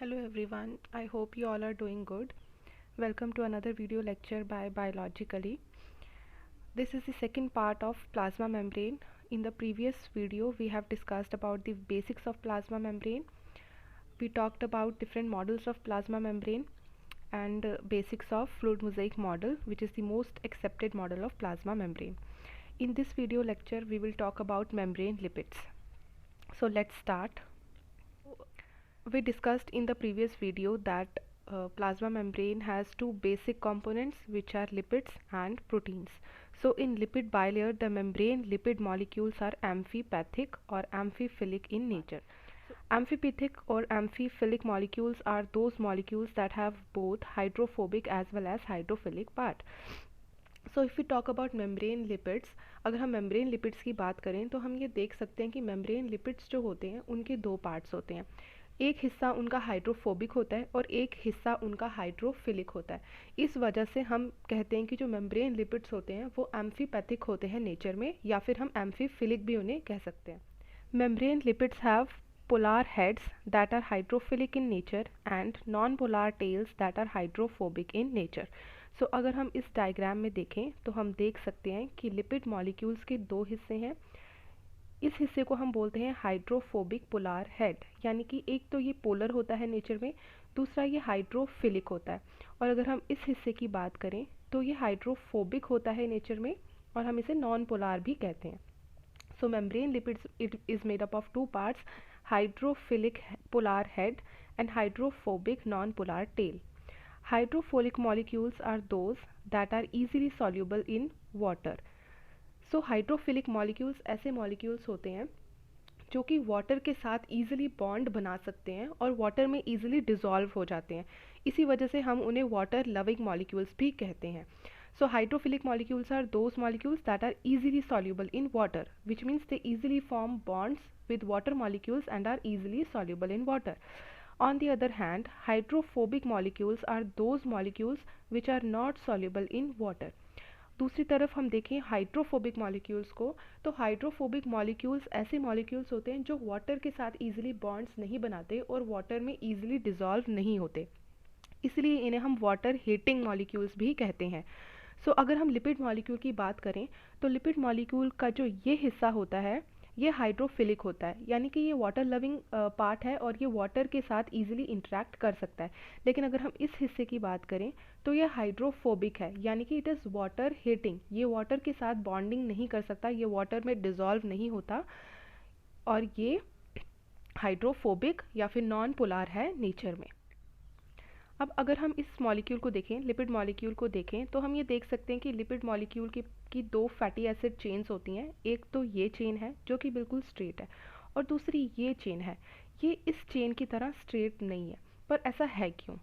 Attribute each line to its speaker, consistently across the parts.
Speaker 1: Hello everyone, I hope you all are doing good. Welcome to another video lecture by Biologically. This is the second part of plasma membrane. In the previous video we have discussed about the basics of plasma membrane. We talked about different models of plasma membrane and basics of fluid mosaic model, which is the most accepted model of plasma membrane. In this video lecture we will talk about membrane lipids. So let's start. We discussed in the previous video that plasma membrane has two basic components, which are lipids and proteins. So in lipid bilayer, the membrane lipid molecules are amphipathic or amphiphilic in nature. Amphipathic or amphiphilic molecules are those molecules that have both hydrophobic as well as hydrophilic part. So if we talk about membrane lipids, अगर हम membrane lipids की बात करें तो हम ये देख सकते हैं कि membrane lipids जो होते हैं उनके दो पार्ट्स होते हैं. एक हिस्सा उनका हाइड्रोफोबिक होता है और एक हिस्सा उनका हाइड्रोफिलिक होता है. इस वजह से हम कहते हैं कि जो मेम्ब्रेन लिपिड्स होते हैं वो एम्फीपैथिक होते हैं नेचर में, या फिर हम एम्फीफिलिक भी उन्हें कह सकते हैं. Membrane lipids have polar heads that are hydrophilic in nature and non-polar tails that are hydrophobic in nature. So अगर हम इस डायग्राम में देखें तो हम देख सकते हैं कि लिपिड मॉलिक्यूल्स के दो हिस्से हैं. इस हिस्से को हम बोलते हैं हाइड्रोफोबिक पोलार हेड, यानी कि एक तो ये पोलर होता है नेचर में, दूसरा ये हाइड्रोफिलिक होता है. और अगर हम इस हिस्से की बात करें तो ये हाइड्रोफोबिक होता है नेचर में और हम इसे नॉन पोलार भी कहते हैं. So membrane lipids it is made up of two parts, hydrophilic polar head and hydrophobic non-polar tail. Hydrophilic molecules are those that are easily soluble in water. So hydrophilic molecules ऐसे molecules होते हैं जो कि water के साथ easily bond बना सकते हैं और वाटर में ईजिली डिज़ोल्व हो जाते हैं. इसी वजह से हम उन्हें वाटर लविंग मॉलिक्यूल्स भी कहते हैं. So hydrophilic molecules are those molecules that are easily soluble in water, which means they easily form bonds with water molecules and are easily soluble in water. On the other hand, hydrophobic molecules are those molecules which are not soluble in water. दूसरी तरफ हम देखें hydrophobic molecules को, तो hydrophobic molecules ऐसे molecules होते हैं जो वाटर के साथ ईजिली बॉन्ड्स नहीं बनाते और वाटर में ईजिली डिज़ोल्व नहीं होते, इसलिए इन्हें हम वाटर हीटिंग मॉलिक्यूल्स भी कहते हैं. सो अगर हम लिपिड मॉलिक्यूल की बात करें तो लिपिड मॉलिक्यूल का जो ये हिस्सा होता है ये हाइड्रोफिलिक होता है, यानी कि ये वाटर लविंग पार्ट है और ये वाटर के साथ इजीली इंटरेक्ट कर सकता है. लेकिन अगर हम इस हिस्से की बात करें तो ये हाइड्रोफोबिक है, यानी कि इट इज़ वाटर हीटिंग. ये वाटर के साथ बॉन्डिंग नहीं कर सकता, ये वाटर में डिज़ोल्व नहीं होता और ये हाइड्रोफोबिक या फिर नॉन पोलार है नेचर में. अब अगर हम इस मॉलिक्यूल को देखें, लिपिड मॉलिक्यूल को देखें, तो हम ये देख सकते हैं कि लिपिड मॉलिक्यूल की दो फैटी एसिड चेन्स होती हैं. एक तो ये चेन है जो कि बिल्कुल स्ट्रेट है और दूसरी ये चेन है. ये इस चेन की तरह स्ट्रेट नहीं है, पर ऐसा है क्यों?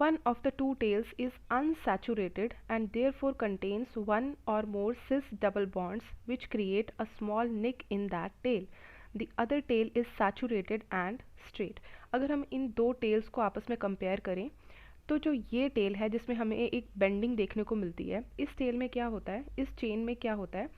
Speaker 1: One of the two tails is unsaturated and therefore contains one or more cis double bonds which create a small nick in that tail. The other tail is saturated and straight. अगर हम इन दो tales को आपस में compare करें तो जो ये टेल है जिसमें हमें एक बेंडिंग देखने को मिलती है, इस टेल में क्या होता है, इस चेन में क्या होता है,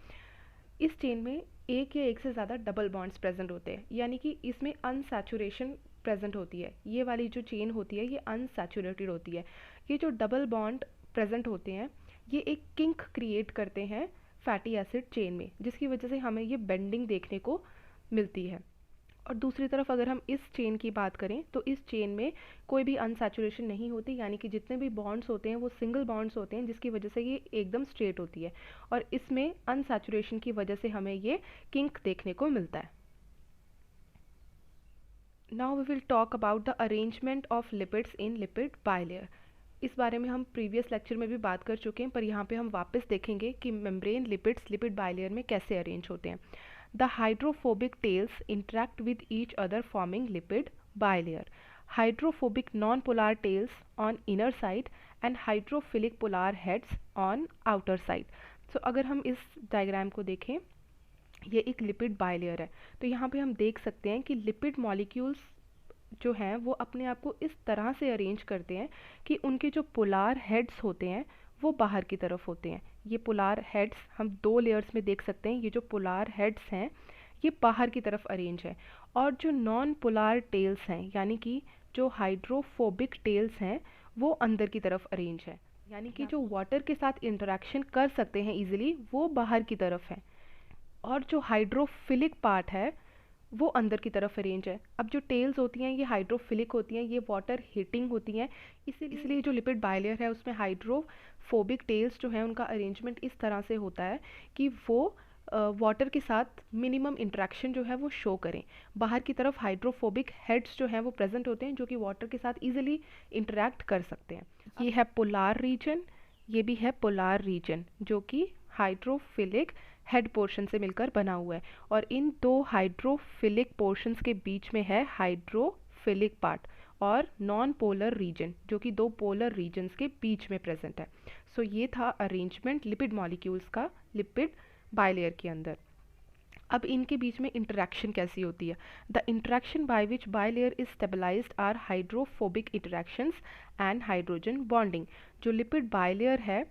Speaker 1: इस चेन में एक या एक से ज़्यादा डबल बॉन्ड्स प्रेजेंट होते हैं, यानी कि इसमें अनसैचुरेशन प्रेजेंट होती है. ये वाली जो चेन होती है ये अनसैचुरेटेड होती है. ये जो डबल बॉन्ड प्रेजेंट होते हैं ये एक किंक क्रिएट करते हैं फैटी एसिड चेन में, जिसकी वजह से हमें ये बेंडिंग देखने को मिलती है. और दूसरी तरफ अगर हम इस चेन की बात करें तो इस चेन में कोई भी अनसैचुरेशन नहीं होती, यानी कि जितने भी बॉन्ड्स होते हैं वो सिंगल बॉन्ड्स होते हैं, जिसकी वजह से ये एकदम स्ट्रेट होती है और इसमें अनसैचुरेशन की वजह से हमें ये किंक देखने को मिलता है. Now we will talk about the arrangement of lipids in lipid bilayer. इस बारे में हम प्रीवियस लेक्चर में भी बात कर चुके हैं, पर यहाँ पे हम वापस देखेंगे कि मेम्ब्रेन लिपिड्स लिपिड बाइलेयर में कैसे अरेंज होते हैं. The hydrophobic tails interact with each other forming lipid bilayer. Hydrophobic non-polar tails on inner side and hydrophilic polar heads on outer side. So अगर हम इस डायग्राम को देखें, ये एक लिपिड बाइलेयर है, तो यहाँ पे हम देख सकते हैं कि लिपिड मॉलिक्यूल्स जो हैं वो अपने आप को इस तरह से अरेंज करते हैं कि उनके जो पोलार हेड्स होते हैं वो बाहर की तरफ होते हैं. ये पोलार हेड्स हम दो लेयर्स में देख सकते हैं. ये जो पोलार हेड्स हैं ये बाहर की तरफ अरेंज है, और जो नॉन पोलर टेल्स हैं यानी कि जो हाइड्रोफोबिक टेल्स हैं वो अंदर की तरफ अरेंज है, यानी कि जो वाटर के साथ इंटरेक्शन कर सकते हैं इजीली वो बाहर की तरफ है, और जो हाइड्रोफिलिक पार्ट है वो अंदर की तरफ अरेंज है। अब जो टेल्स होती हैं ये हाइड्रोफिलिक होती हैं, ये वाटर हीटिंग होती हैं, इसलिए जो लिपिड बायलेयर है उसमें हाइड्रोफोबिक टेल्स जो है उनका अरेंजमेंट इस तरह से होता है कि वो वाटर के साथ मिनिमम इंटरेक्शन जो है वो शो करें। बाहर की तरफ हाइड्रोफोबिक हेड्स जो हैं वो प्रेजेंट होते हैं जो कि वाटर के साथ इजीली इंटरेक्ट कर सकते हैं। ये है पोलार रीजन, ये भी है पोलार रीजन जो कि हाइड्रोफिलिक हेड पोर्शन से मिलकर बना हुआ है, और इन दो हाइड्रोफिलिक पोर्शंस के बीच में है हाइड्रोफिलिक पार्ट और नॉन पोलर रीजन जो कि दो पोलर रीजन्स के बीच में प्रेजेंट है। सो ये था अरेंजमेंट लिपिड मॉलिक्यूल्स का लिपिड बायलेयर के अंदर। अब इनके बीच में इंटरेक्शन कैसी होती है? The interaction by which bilayer is stabilised are hydrophobic interactions and hydrogen bonding. जो लिपिड बायलेयर है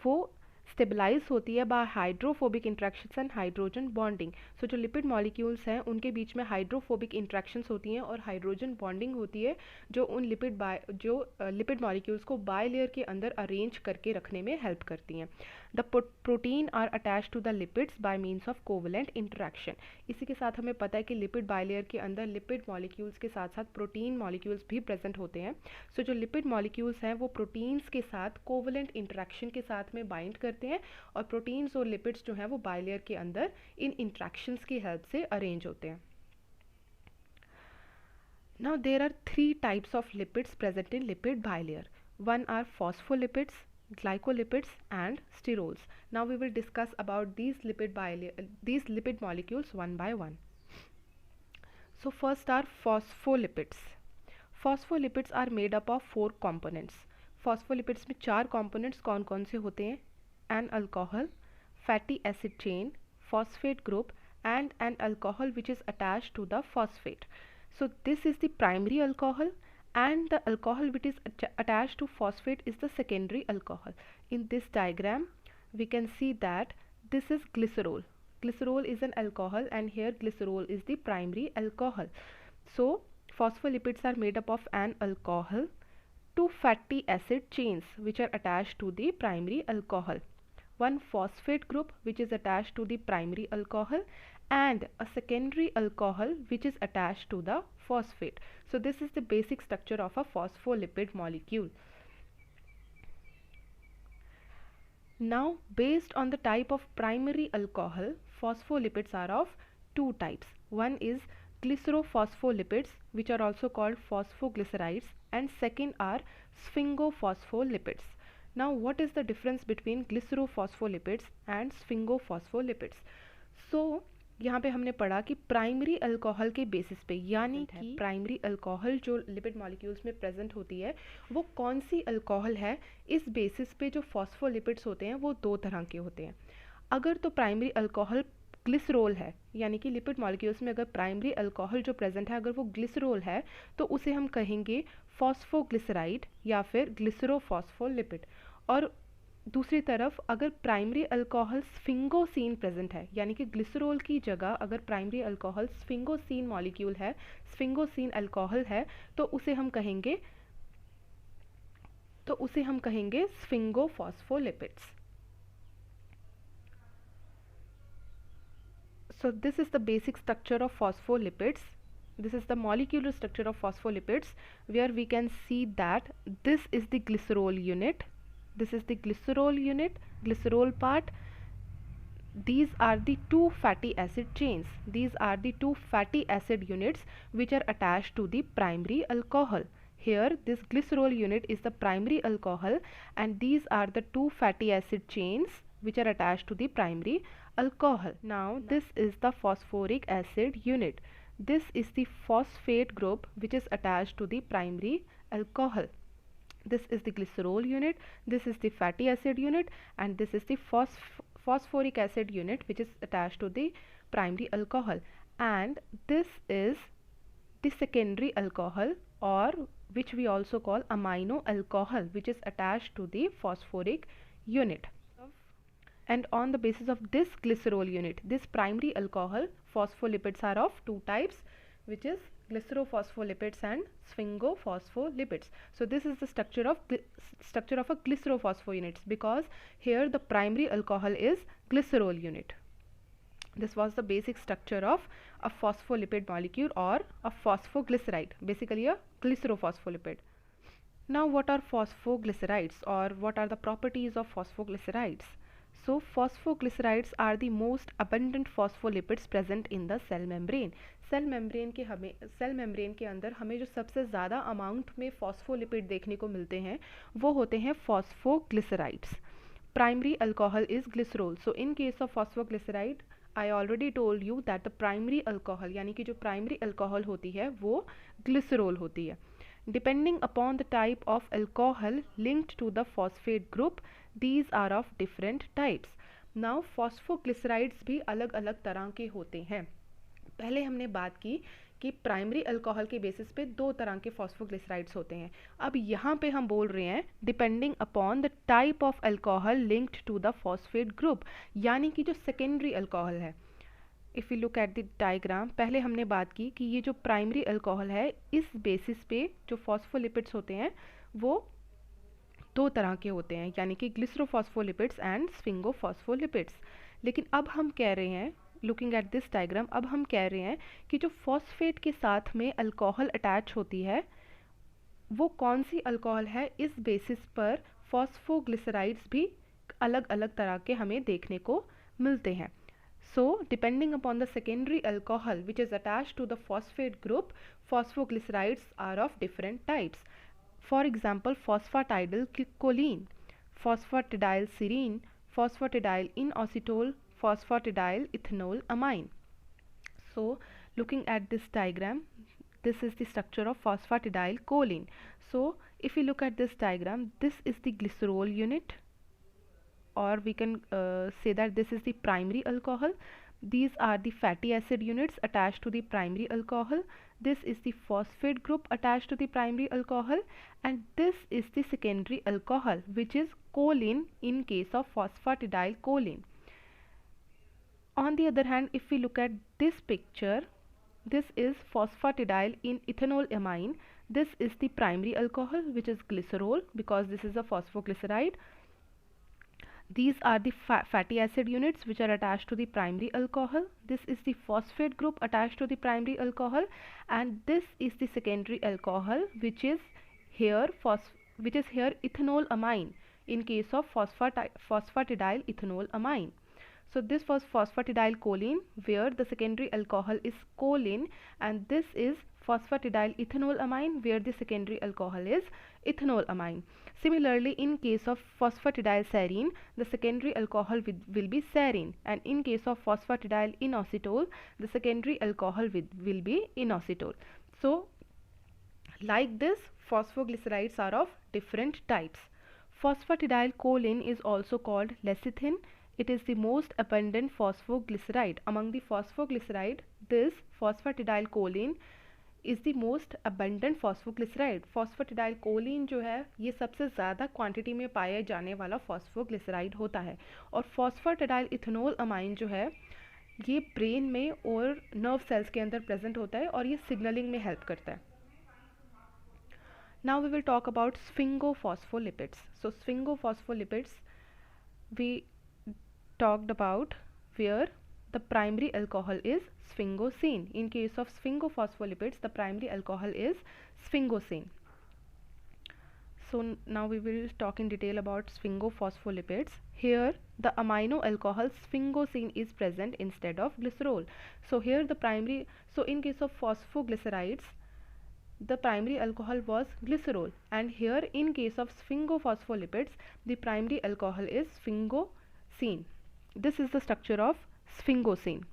Speaker 1: वो स्टेबलाइज होती है by hydrophobic interactions and hydrogen bonding. So जो लिपिड मॉलिक्यूल्स हैं उनके बीच में हाइड्रोफोबिक इंट्रैक्शंस होती हैं और हाइड्रोजन बॉन्डिंग होती है जो उन लिपिड मॉलिक्यूल्स को बायलेयर के अंदर अरेंज करके रखने में हेल्प करती हैं। The protein are attach to the lipids by means of covalent interaction. इसी के साथ हमें पता है कि लिपिड बायलेयर के अंदर लिपिड मॉलिक्यूल्स के साथ साथ प्रोटीन मॉलिक्यूल्स भी प्रेजेंट होते हैं। सो जो लिपिड मॉलिक्यूल्स हैं वो प्रोटीन्स के साथ कोवलेंट इंट्रैक्शन के साथ में बाइंड करते हैं, और प्रोटीन्स और लिपिड्स जो हैं वो बायलेयर के अंदर इन इंट्रैक्शंस की हेल्प से अरेंज होते हैं। Now there are three types of lipids present in lipid bilayer. One are phospholipids, glycolipids and sterols. Now we will discuss about these lipid molecules one by one. So first are phospholipids. Phospholipids are made up of four components. Phospholipids में चार components कौन कौन से होते हैं? An alcohol, fatty acid chain, phosphate group and an alcohol which is attached to the phosphate. So this is the primary alcohol and the alcohol which is attached to phosphate is the secondary alcohol. In this diagram we can see that this is glycerol. Glycerol is an alcohol and here glycerol is the primary alcohol. So phospholipids are made up of an alcohol, two fatty acid chains which are attached to the primary alcohol, one phosphate group which is attached to the primary alcohol and a secondary alcohol which is attached to the phosphate. So this is the basic structure of a phospholipid molecule. Now based on the type of primary alcohol, phospholipids are of two types. One is glycerophospholipids which are also called phosphoglycerides, and second are sphingophospholipid. Now what is the difference between glycerophospholipids and sphingophospholipid? So यहाँ पे हमने पढ़ा कि primary alcohol के basis पे, यानी कि primary alcohol जो लिपिड मॉलिक्यूल्स में प्रेजेंट होती है वो कौन सी अल्कोहल है, इस बेसिस पे जो फॉस्फोलिपिड्स होते हैं वो दो तरह के होते हैं। अगर तो प्राइमरी अल्कोहल ग्लिसरॉल है, यानी कि लिपिड मॉलिक्यूल्स में अगर प्राइमरी अल्कोहल जो प्रेजेंट है अगर वो ग्लिसरॉल है तो उसे हम कहेंगे फॉस्फोग्लिसराइड या फिर ग्लिसरोफॉस्फोलिपिड। और दूसरी तरफ अगर प्राइमरी अल्कोहल स्फिंगोसीन प्रेजेंट है, यानी कि ग्लिसरॉल की जगह अगर प्राइमरी अल्कोहल स्फिंगोसीन मॉलिक्यूल है, स्फिंगोसीन अल्कोहल है, तो उसे हम कहेंगे स्फिंगोफॉस्फोलिपिड्स। So this is the basic structure of phospholipids. This is the molecular structure of phospholipids, where we can see that this is the glycerol unit. This is the glycerol unit, glycerol part. These are the two fatty acid chains. These are the two fatty acid units which are attached to the primary alcohol. Here this glycerol unit is the primary alcohol and these are the two fatty acid chains which are attached to the primary alcohol. Now this is the phosphoric acid unit. This is the phosphate group which is attached to the primary alcohol. This is the glycerol unit, this is the fatty acid unit, and this is the phosphoric acid unit which is attached to the primary alcohol, and this is the secondary alcohol, or which we also call amino alcohol, which is attached to the phosphoric unit. and on the basis of this glycerol unit, this primary alcohol phospholipids are of two types, which is glycerophospholipids and sphingophospholipids. So this is the structure of a glycerophospho units, because here the primary alcohol is glycerol unit. This was the basic structure of a phospholipid molecule or a phosphoglyceride, basically a glycerophospholipid. Now what are phosphoglycerides, or what are the properties of phosphoglycerides? So phosphoglycerides are the most abundant phospholipids present in the cell membrane. Cell membrane के अंदर हमें जो सबसे ज़्यादा amount में phospholipid देखने को मिलते हैं वो होते हैं phosphoglycerides. Primary alcohol is glycerol. So in case of phosphoglyceride, I already told you that the primary alcohol, यानी कि जो primary alcohol होती है वो glycerol होती है. Depending upon the type of alcohol linked to the phosphate group, these are of different types. Now phosphoglycerides भी अलग अलग तरह के होते हैं. पहले हमने बात की कि प्राइमरी अल्कोहल के बेसिस पे दो तरह के फॉस्फोग्लिसराइड्स होते हैं. अब यहाँ पे हम बोल रहे हैं depending upon the type of alcohol linked to the phosphate group, यानी कि जो सेकेंडरी अल्कोहल है. If you look at the diagram, पहले हमने बात की कि ये जो प्राइमरी अल्कोहल है इस बेसिस पे जो फॉस्फोलिपिड्स होते हैं वो दो तरह के होते हैं, यानी कि ग्लिसरोफॉस्फोलिपिड्स एंड स्फिंगोफॉस्फोलिपिड्स. लेकिन अब हम कह रहे हैं, लुकिंग एट दिस डायग्राम, अब हम कह रहे हैं कि जो फॉस्फेट के साथ में अल्कोहल अटैच होती है वो कौन सी अल्कोहल है. इस बेसिस पर फॉस्फोग्लिसराइड्स भी अलग अलग तरह के हमें देखने को मिलते हैं. So depending upon the secondary alcohol which is attached to the phosphate group, phosphoglycerides are of different types. For example, phosphatidyl choline, phosphatidyl serine, phosphatidyl inositol, phosphatidyl ethanol amine. So looking at this diagram, this is the structure of phosphatidyl choline. So if you look at this diagram, this is the glycerol unit, or we can say that this is the primary alcohol. These are the fatty acid units attached to the primary alcohol. This is the phosphate group attached to the primary alcohol, and this is the secondary alcohol, which is choline in case of phosphatidyl choline. On the other hand, if we look at this picture, this is phosphatidyl in ethanol amine. This is the primary alcohol, which is glycerol, because this is a phosphoglyceride. These are the fatty acid units which are attached to the primary alcohol. This is the phosphate group attached to the primary alcohol, and this is the secondary alcohol, which is here ethanol amine in case of phosphatidyl ethanol amine. So this was phosphatidyl choline, where the secondary alcohol is choline, and this is phosphatidyl ethanol amine, where the secondary alcohol is ethanol amine. Similarly, in case of phosphatidyl serine, the secondary alcohol will be serine, and in case of phosphatidyl inositol, the secondary alcohol will be inositol. So like this, phosphoglycerides are of different types. Phosphatidyl choline is also called lecithin. It is the most abundant phosphoglyceride. Among the phosphoglyceride, this phosphatidyl choline is the most abundant phosphoglyceride. Phosphatidyl choline जो है ये सबसे ज़्यादा quantity में पाया जाने वाला phosphoglyceride होता है. और phosphatidyl ethanol amine जो है ये ब्रेन में और नर्व सेल्स के अंदर प्रेजेंट होता है और ये सिग्नलिंग में हेल्प करता है. Now we will talk about sphingophospholipid. So sphingophospholipid we talked about, where the primary alcohol is sphingosine. In case of sphingophospholipid, the primary alcohol is sphingosine. So now we will talk in detail about sphingophospholipid. Here the amino alcohol sphingosine is present instead of glycerol. So here the primary, so in case of phosphoglycerides, the primary alcohol was glycerol, and here in case of sphingophospholipid, the primary alcohol is sphingosine. This is the structure of sphingosine.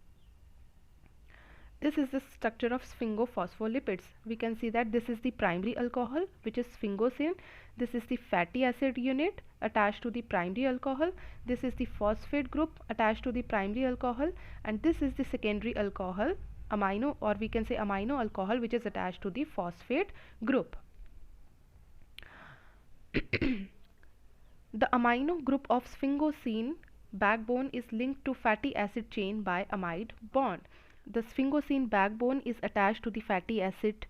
Speaker 1: This is the structure of sphingophospholipid. We can see that this is the primary alcohol, which is sphingosine. This is the fatty acid unit attached to the primary alcohol. This is the phosphate group attached to the primary alcohol, and this is the secondary alcohol, amino, or we can say amino alcohol, which is attached to the phosphate group. The amino group of sphingosine backbone is linked to fatty acid chain by amide bond. The sphingosine backbone is attached to the fatty acid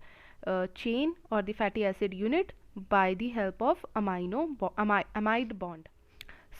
Speaker 1: chain or the fatty acid unit by the help of amide bond.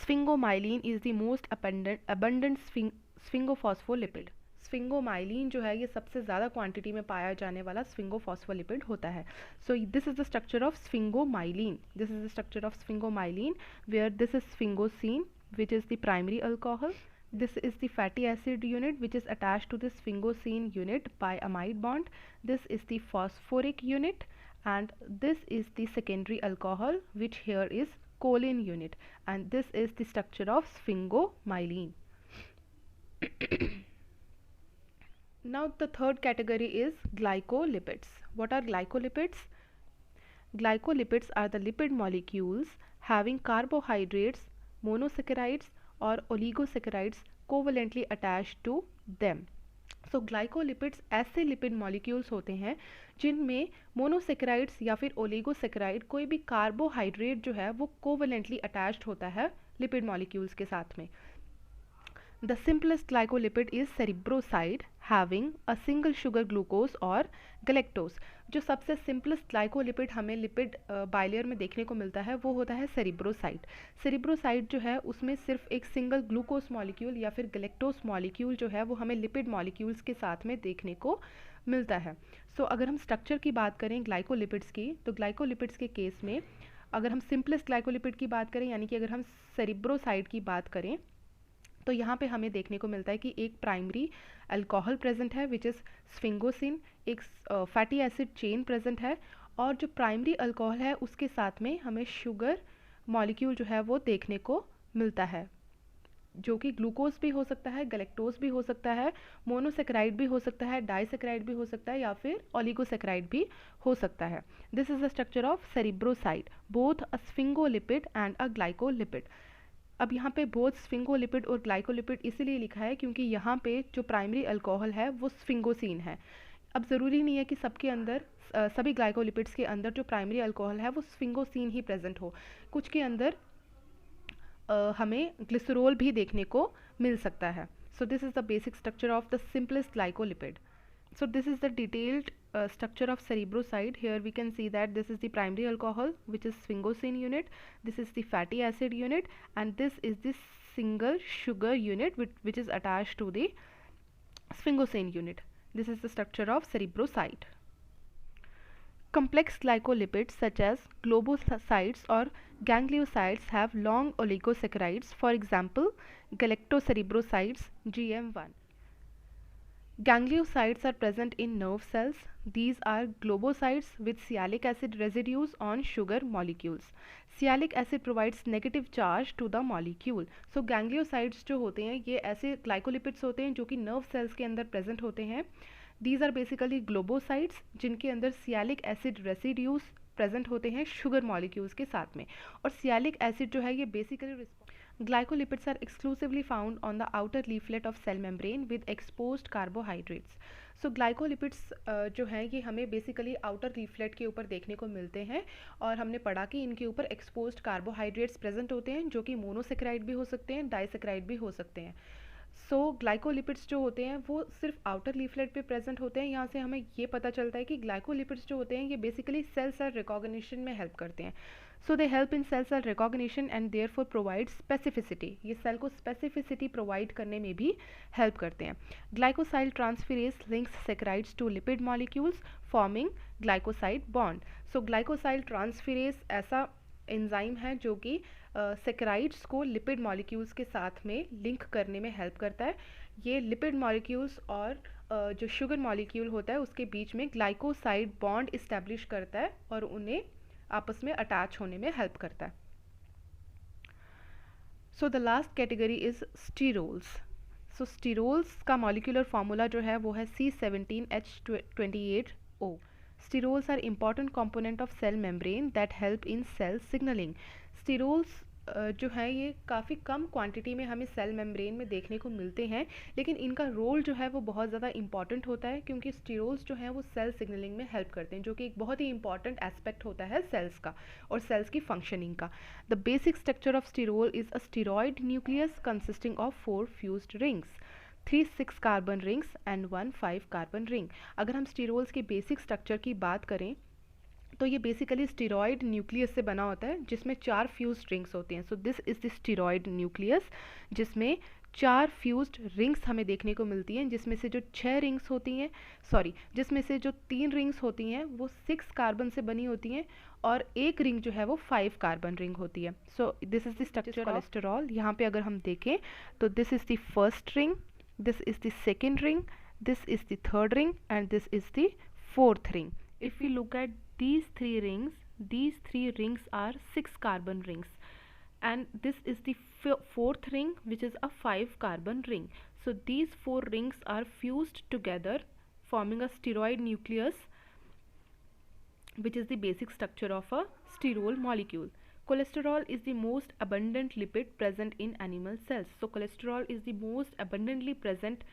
Speaker 1: Sphingomyelin is the most abundant sphingophospholipid. Sphingomyelin जो है ये सबसे ज़्यादा quantity में पाया जाने वाला sphingophospholipid होता है. So this is the structure of sphingomyelin. This is the structure of sphingomyelin where this is sphingosine which is the primary alcohol. This is the fatty acid unit which is attached to the sphingosine unit by amide bond. This is the phosphoric unit and this is the secondary alcohol which here is choline unit, and this is the structure of sphingomyelin. Now the third category is glycolipids. What are glycolipids? Glycolipids are the lipid molecules having carbohydrates, monosaccharides or oligosaccharides covalently attached to them. So glycolipids ऐसे lipid molecules होते हैं जिनमें monosaccharides या फिर oligosaccharide कोई भी carbohydrate जो है वो कोवलेंटली अटैच्ड होता है लिपिड मॉलिक्यूल्स के साथ में. The simplest glycolipid is cerebroside having a single sugar glucose or galactose. जो सबसे सिंपलेस्ट ग्लाइकोलिपिड हमें लिपिड बाइलेयर में देखने को मिलता है वो होता है सेरिब्रोसाइड. सेरिब्रोसाइड जो है उसमें सिर्फ एक सिंगल ग्लूकोज मॉलिक्यूल या फिर गलेक्टोस मॉलिक्यूल जो है वो हमें लिपिड मॉलिक्यूल्स के साथ में देखने को मिलता है. सो अगर हम स्ट्रक्चर की बात करें ग्लाइकोलिपिड्स की, तो ग्लाइकोलिपिड्स के केस में अगर हम सिंपलेस्ट ग्लाइकोलिपिड की बात करें यानी कि अगर हम सेरिब्रोसाइड की बात करें तो यहाँ पे हमें देखने को मिलता है कि एक प्राइमरी अल्कोहल प्रेजेंट है विच इज़ स्फिंगोसिन, एक फैटी एसिड चेन प्रेजेंट है और जो प्राइमरी अल्कोहल है उसके साथ में हमें शुगर मॉलिक्यूल जो है वो देखने को मिलता है जो कि ग्लूकोज भी हो सकता है, गलेक्टोज भी हो सकता है, मोनोसेक्राइड भी हो सकता है, डाइसेक्राइड भी हो सकता है या फिर ओलिगोसेक्राइड भी हो सकता है. This is the structure of cerebroside, both a sphingolipid and a glycolipid. अब यहाँ पे बोथ स्फिंगोलिपिड और ग्लाइकोलिपिड इसीलिए लिखा है क्योंकि यहाँ पे जो प्राइमरी अल्कोहल है वो स्फिंगोसिन है. अब ज़रूरी नहीं है कि सबके अंदर सभी ग्लाइकोलिपिड्स के अंदर जो प्राइमरी अल्कोहल है वो स्फिंगोसिन ही प्रेजेंट हो. कुछ के अंदर हमें ग्लिसरॉल भी देखने को मिल सकता है. So this is the basic structure of the simplest glycolipid. So this is the detailed structure of cerebroside. Here we can see that this is the primary alcohol which is sphingosine unit, this is the fatty acid unit and this is the single sugar unit which is attached to the sphingosine unit. This is the structure of cerebroside. Complex glycolipids such as globosides or gangliosides have long oligosaccharides, for example galactocerebrosides GM1. Gangliosides are present in nerve cells. These are globosides with sialic acid residues on sugar molecules. Sialic acid provides negative charge to the molecule. So gangliosides जो होते हैं ये ऐसे glycolipids होते हैं जो कि nerve cells के अंदर present होते हैं. These are basically globosides जिनके अंदर sialic acid residues present होते हैं sugar molecules के साथ में. और sialic acid जो है ये basically Glycolipids are exclusively found on the outer leaflet of cell membrane with exposed carbohydrates. So glycolipids जो हैं ये हमें बेसिकली आउटर लीफलेट के ऊपर देखने को मिलते हैं और हमने पढ़ा कि इनके ऊपर एक्सपोज्ड कार्बोहाइड्रेट्स प्रेजेंट होते हैं जो कि मोनोसेक्राइड भी हो सकते हैं, डाइसेक्राइड भी हो सकते हैं. सो ग्लाइकोलिपिड्स जो होते हैं वो सिर्फ आउटर लीफलेट पे प्रेजेंट होते हैं. यहाँ से हमें ये पता चलता है कि ग्लाइकोलिपिड्स जो होते हैं ये बेसिकली सेल रिकॉग्निशन में हेल्प करते हैं. So they help in cell recognition and therefore provide specificity. ये सेल को specificity provide करने में भी help करते हैं. Glycosyl transferase links saccharides to lipid molecules forming glycoside bond. So glycosyl transferase ऐसा एंजाइम है जो कि सैकराइड्स को लिपिड मॉलिक्यूल्स के साथ में लिंक करने में हेल्प करता है. ये लिपिड मॉलिक्यूल्स और जो शुगर मॉलिक्यूल होता है उसके बीच में ग्लाइकोसाइड बॉन्ड इस्टेब्लिश करता है और उन्हें आपस में अटैच होने में हेल्प करता है. So the last category is sterols. So sterols का मॉलिक्यूलर फार्मूला जो है वो है C17H28O. Sterols are important component of cell membrane that help in cell signaling. Sterols जो है ये काफ़ी कम क्वांटिटी में हमें सेल मेम्ब्रेन में देखने को मिलते हैं, लेकिन इनका रोल जो है वो बहुत ज़्यादा इंपॉर्टेंट होता है, क्योंकि स्टीरोल्स जो हैं वो सेल सिग्नलिंग में हेल्प करते हैं, जो कि एक बहुत ही इंपॉर्टेंट एस्पेक्ट होता है सेल्स का और सेल्स की फंक्शनिंग का। The basic structure of sterol is a steroid nucleus consisting of 4 fused rings, 3 6 carbon rings and 1 5 carbon ring. अगर हम स्टीरोल्स के बेसिक स्ट्रक्चर की बात करें तो ये बेसिकली स्टीरॉयड न्यूक्लियस से बना होता है, जिसमें 4 फ्यूज्ड रिंग्स होती हैं। So this is the steroid nucleus, जिसमें 4 फ्यूज्ड रिंग्स हमें देखने को मिलती हैं, जिसमें से जो 6 रिंग्स होती हैं, जिसमें से जो 3 रिंग्स होती हैं वो 6 कार्बन से बनी होती हैं, और एक रिंग जो है वो 5 कार्बन रिंग होती है। So this is the structure of cholesterol. यहाँ पे अगर हम देखें तो this is the first ring, this is the second ring, this is the third ring, and this is the fourth ring. If we look at these three rings are 6 carbon rings, and this is the fourth ring, which is a 5 carbon ring. So these 4 rings are fused together, forming a steroid nucleus, which is the basic structure of a sterol molecule. Cholesterol is the most abundant lipid present in animal cells. So cholesterol is the most abundantly present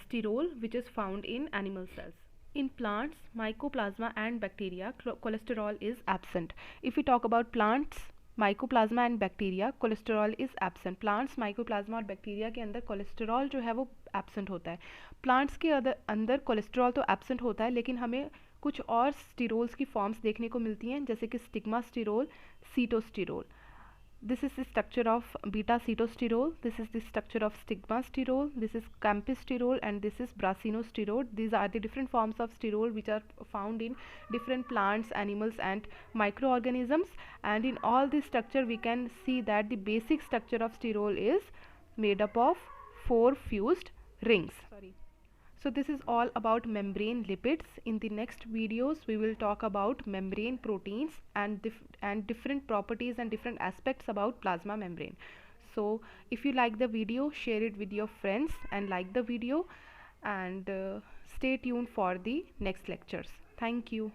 Speaker 1: sterol which is found in animal cells. In plants, mycoplasma and bacteria, cholesterol is absent. If we talk about plants, mycoplasma and bacteria, cholesterol is absent. Plants, mycoplasma और bacteria के अंदर cholesterol जो है वो absent होता है। Plants के अंदर कोलेस्टेरॉल तो एब्सेंट होता है, लेकिन हमें कुछ और स्टीरोल्स की फॉर्म्स देखने को मिलती हैं, जैसे कि stigmasterol, sitosterol. This is the structure of beta cetosterol, this is the structure of stigma sterol, this is campisterol, and this is brasinosterol. These are the different forms of sterol which are found in different plants, animals and microorganisms, and in all this structure we can see that the basic structure of sterol is made up of 4 fused rings. So this is all about membrane lipids. In the next videos we will talk about membrane proteins and different properties and different aspects about plasma membrane. So if you like the video, share it with your friends and like the video, and stay tuned for the next lectures. Thank you.